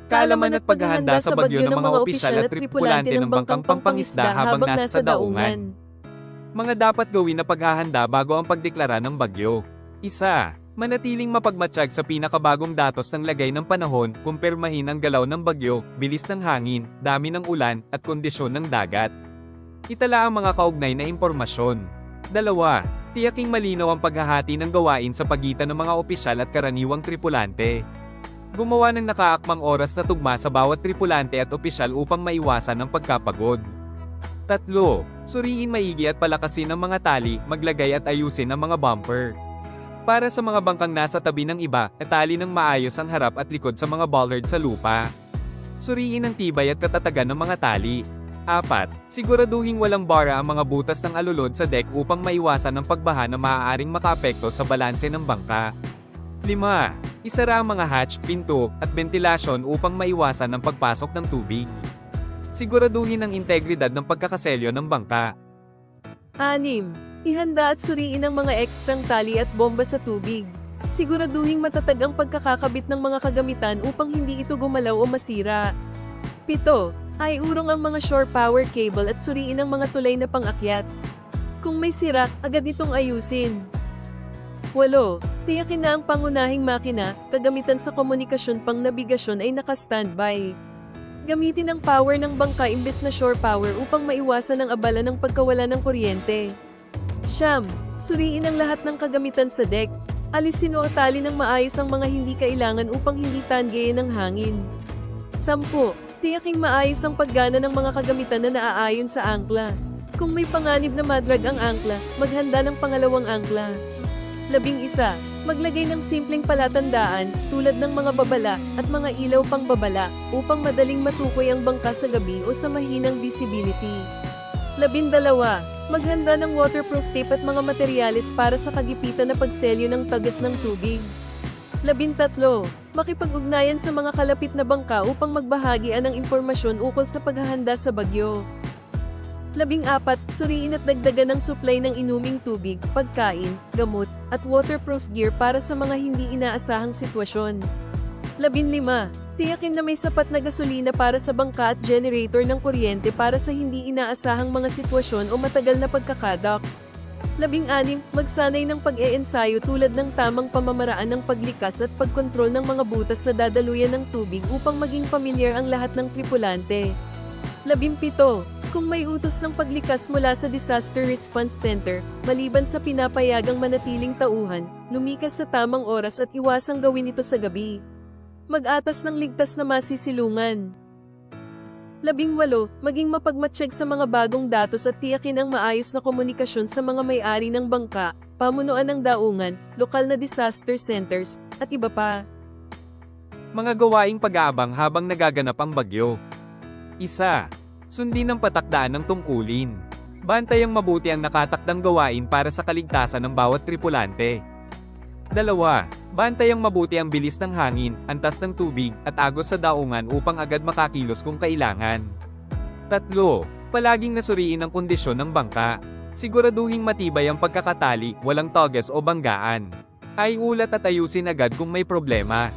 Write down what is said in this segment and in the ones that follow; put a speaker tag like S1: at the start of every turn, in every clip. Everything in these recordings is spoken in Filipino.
S1: kaalaman at paghahanda sa bagyo ng mga opisyal at tripulante ng bangkang pangpangisda habang nasa daungan. Mga dapat gawin na paghahanda bago ang pagdeklara ng bagyo. Isa, manatiling mapagmatsyag sa pinakabagong datos ng lagay ng panahon, kumpirmahin ang galaw ng bagyo, bilis ng hangin, dami ng ulan, at kondisyon ng dagat. Itala ang mga kaugnay na impormasyon. Dalawa, tiyaking malinaw ang paghahati ng gawain sa pagitan ng mga opisyal at karaniwang tripulante. Gumawa ng nakaakmang oras na tugma sa bawat tripulante at opisyal upang maiwasan ang pagkapagod. Tatlo, suriin maigi at palakasin ang mga tali, maglagay at ayusin ang mga bumper. Para sa mga bangkang nasa tabi ng iba, tali ng maayos ang harap at likod sa mga bollard sa lupa. Suriin ang tibay at katatagan ng mga tali. 4. Siguraduhing walang bara ang mga butas ng alulod sa deck upang maiwasan ang pagbaha na maaaring makaapekto sa balanse ng bangka. 5. Isara ang mga hatch, pinto, at ventilasyon upang maiwasan ang pagpasok ng tubig. Siguraduhin ang integridad ng pagkakaselyo ng bangka.
S2: 6. Ihanda at suriin ang mga ekstrang tali at bomba sa tubig. Siguraduhing matatag ang pagkakakabit ng mga kagamitan upang hindi ito gumalaw o masira. 7. Ay urong ang mga shore power cable at suriin ang mga tulay na pang-akyat. Kung may sira, agad itong ayusin. 8. Tiyakin na ang pangunahing makina, kagamitan sa komunikasyon pang nabigasyon ay naka-standby. Gamitin ang power ng bangka imbes na shore power upang maiwasan ang abala ng pagkawala ng kuryente. 9. Suriin ang lahat ng kagamitan sa deck. Alisin o tali ng maayos ang mga hindi kailangan upang hindi tanggayin ng hangin. 10. Tiyaking maayos ang paggana ng mga kagamitan na naaayon sa angkla. Kung may panganib na madrag ang angkla, maghanda ng pangalawang angkla. 11. Maglagay ng simpleng palatandaan, tulad ng mga babala at mga ilaw pang babala, upang madaling matukoy ang bangka sa gabi o sa mahinang visibility. 12. Maghanda ng waterproof tape at mga materyales para sa kagipitan na pagselyo ng tagas ng tubig. 13. Makipag-ugnayan sa mga kalapit na bangka upang magbahagian ng impormasyon ukol sa paghahanda sa bagyo. 14. Suriin at dagdagan ng supply ng inuming tubig, pagkain, gamot, at waterproof gear para sa mga hindi inaasahang sitwasyon. 15. Tiyakin na may sapat na gasolina para sa bangka at generator ng kuryente para sa hindi inaasahang mga sitwasyon o matagal na pagkakadak. 16. Magsanay ng pag-eensayo tulad ng tamang pamamaraan ng paglikas at pagkontrol ng mga butas na dadaluyan ng tubig upang maging pamilyar ang lahat ng tripulante. 17. Kung may utos ng paglikas mula sa Disaster Response Center, maliban sa pinapayagang manatiling tauhan, lumikas sa tamang oras at iwasang gawin ito sa gabi. Mag-atas ng ligtas na masisilungan. 18. Maging mapagmatsyag sa mga bagong datos at tiyakin ang maayos na komunikasyon sa mga may-ari ng bangka, pamunuan ng daungan, lokal na disaster centers, at iba pa.
S1: Mga gawaing pag-aabang habang nagaganap ang bagyo. 1. Sundin ang patakdaan ng tungkulin. Bantayang mabuti ang nakatakdang gawain para sa kaligtasan ng bawat tripulante. 2. Bantayang mabuti ang bilis ng hangin, antas ng tubig, at agos sa daungan upang agad makakilos kung kailangan. 3. Palaging nasuriin ang kondisyon ng bangka. Siguraduhing matibay ang pagkakatali, walang toges o banggaan. Ay ulat at ayusin agad kung may problema.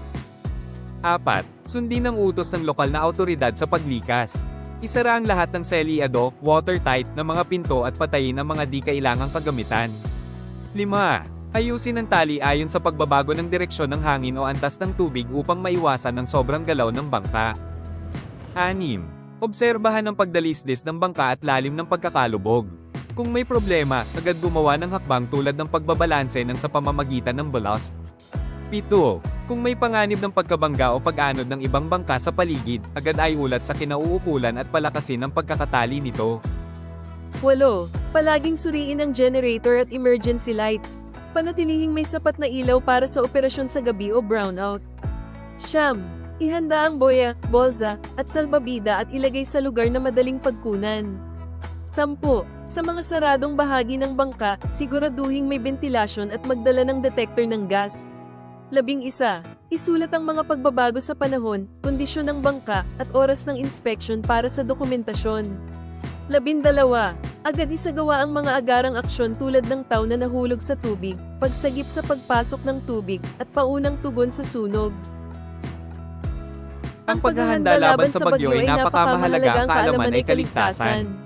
S1: 4. Sundin ang utos ng lokal na awtoridad sa paglikas. Isara ang lahat ng selyado, watertight na mga pinto at patayin ang mga di kailangang kagamitan. 5. Ayusin ang tali ayon sa pagbabago ng direksyon ng hangin o antas ng tubig upang maiwasan ang sobrang galaw ng bangka. 6. Obserbahan ang pagdalisdis ng bangka at lalim ng pagkakalubog. Kung may problema, agad gumawa ng hakbang tulad ng pagbabalanse ng sa pamamagitan ng ballast. 7. Kung may panganib ng pagkabangga o pag-anod ng ibang bangka sa paligid, agad ay ulat sa kinauukulan at palakasin ang pagkakatali nito.
S2: 8. Palaging suriin ang generator at emergency lights. Panatilihing may sapat na ilaw para sa operasyon sa gabi o brownout. 9. Ihanda ang boya, bolsa, at salbabida at ilagay sa lugar na madaling pagkunan. 10. Sa mga saradong bahagi ng bangka, siguraduhing may ventilasyon at magdala ng detector ng gas. 11. Isulat ang mga pagbabago sa panahon, kondisyon ng bangka, at oras ng inspeksyon para sa dokumentasyon. 12. Agad isagawa ang mga agarang aksyon tulad ng tao na nahulog sa tubig, pagsagip sa pagpasok ng tubig, at paunang tugon sa sunog.
S1: Ang paghahanda laban sa bagyo ay napakamahalaga, ang kaalaman ay kaligtasan.